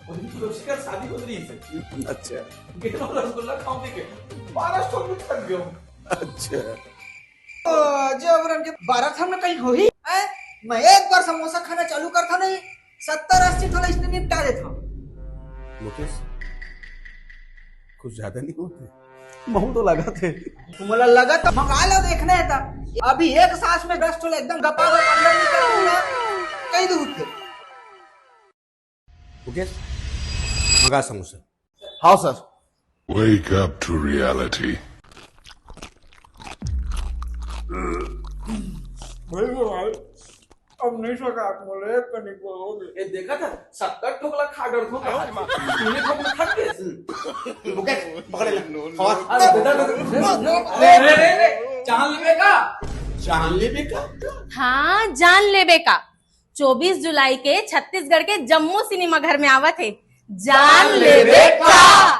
शादी हो रही है। अच्छा गेनो रसगुल्ला खाऊं के 12 स्टॉल में थक गया हूँ। अच्छा जब रन के 12 था में कहीं हो ही मैं एक बार समोसा खाना चालू करता नहीं 70-80 थोड़ा इसने निपटा देता। मुकेश कुछ ज्यादा नहीं होते महू तो लगा थे तुम्हाला लगा तो मंगा लो देखने था अभी एक सांस में 10 थोड़ा एकदम गपा गप अंदर निकल गया कहीं दूर थे। मुकेश मगा समोसा। हाँ sir. Wake up to reality. अब नहीं सका बोले कहीं बोलोगे। ये देखा था 70 ठोकला खा डर खो तूने ठोकला खा के मुकेश पकड़ ले अरे जान लेबे जान ले का हाँ जान लेबे का 24 जुलाई के छत्तीसगढ़ के जम्मू सिनेमा घर में आवत है जान लेबे का।